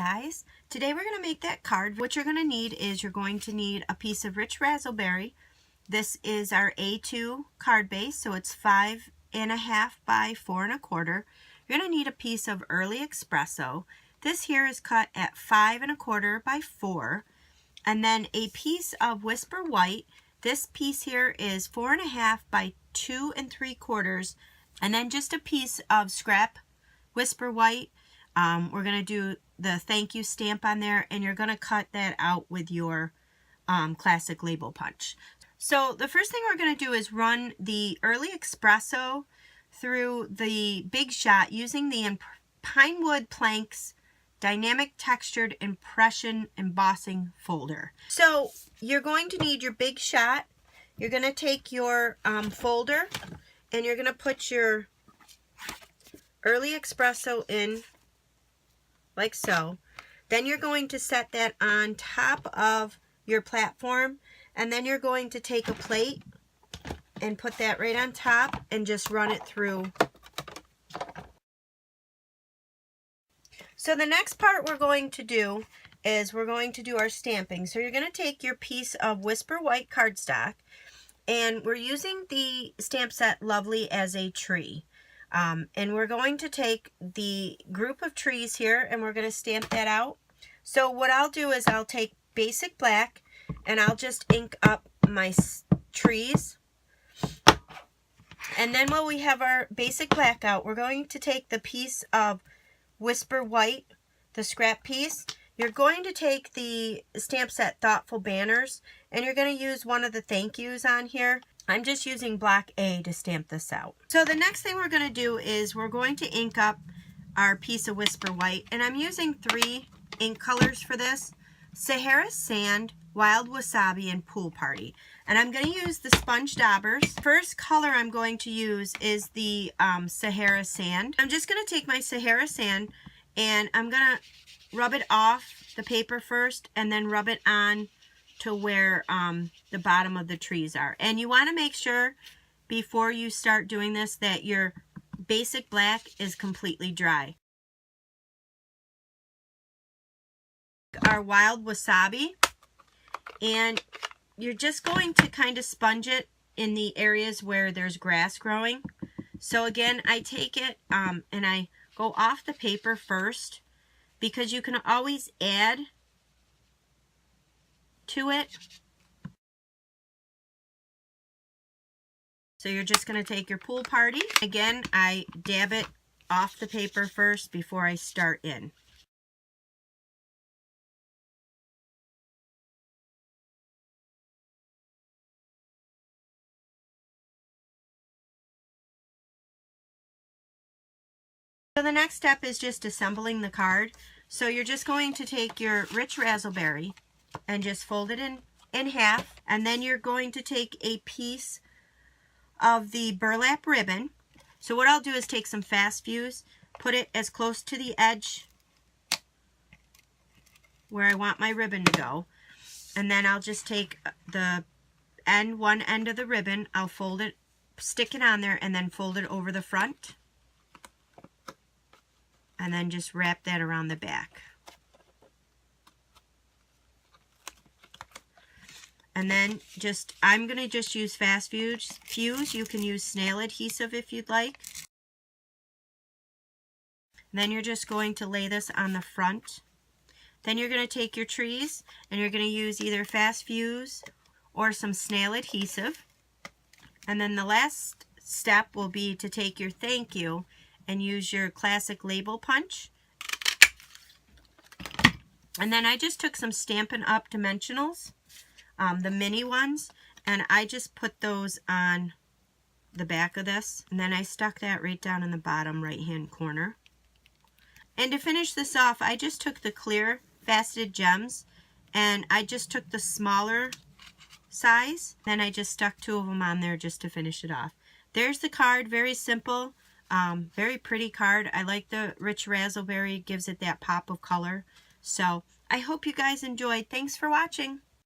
guys, today we're going to make that card. What you're going to need is you're going to need a piece of rich razzleberry. This is our A2 card base, so it's 5.5 by 4 1/4. You're going to need a piece of early espresso. This here is cut at 5 1/4 by 4. And then a piece of whisper white. This piece here is 4.5 by 2 3/4. And then just a piece of scrap whisper white. We're going to do the thank you stamp on there, and you're going to cut that out with your classic label punch. So the first thing we're going to do is run the early espresso through the Big Shot using the Pinewood Planks Dynamic Textured Impression Embossing folder. So you're going to need your Big Shot. You're going to take your folder and you're going to put your early espresso in like so. Then you're going to set that on top of your platform, and then you're going to take a plate and put that right on top and just run it through. So the next part we're going to do is we're going to do our stamping. So you're going to take your piece of whisper white cardstock, and we're using the stamp set Lovely as a Tree. And we're going to take the group of trees here and we're going to stamp that out. So what I'll do is I'll take basic black and I'll just ink up my trees. And then when we have our basic black out, we're going to take the piece of whisper white, the scrap piece. You're going to take the stamp set Thoughtful Banners and you're going to use one of the thank yous on here. I'm just using block A to stamp this out. So the next thing we're going to do is we're going to ink up our piece of whisper white, and I'm using 3 ink colors for this: Sahara Sand, Wild Wasabi, and Pool Party. And I'm going to use the sponge daubers. First color I'm going to use is the Sahara Sand. I'm just going to take my Sahara Sand and I'm going to rub it off the paper first and then rub it on to where the bottom of the trees are. And you want to make sure before you start doing this that your basic black is completely dry. Our Wild Wasabi, and you're just going to kind of sponge it in the areas where there's grass growing. So again, I take it and I go off the paper first, because you can always add to it. So you're just going to take your Pool Party. Again, I dab it off the paper first before I start in. So the next step is just assembling the card. So you're just going to take your rich razzleberry and just fold it in half, and then you're going to take a piece of the burlap ribbon. So what I'll do is take some fast fuse, put it as close to the edge where I want my ribbon to go, and then I'll just take the one end of the ribbon, I'll fold it, stick it on there, and then fold it over the front, and then just wrap that around the back. And then I'm going to just use fast fuse. You can use snail adhesive if you'd like. And then you're just going to lay this on the front. Then you're going to take your trees and you're going to use either fast fuse or some snail adhesive. And then the last step will be to take your thank you and use your classic label punch. And then I just took some Stampin' Up dimensionals, the mini ones, and I just put those on the back of this, and then I stuck that right down in the bottom right hand corner. And to finish this off, I just took the clear faceted gems and I just took the smaller size, then I just stuck 2 of them on there just to finish it off. There's the card, very simple, very pretty card. I like the rich razzleberry, gives it that pop of color. So I hope you guys enjoyed. Thanks for watching.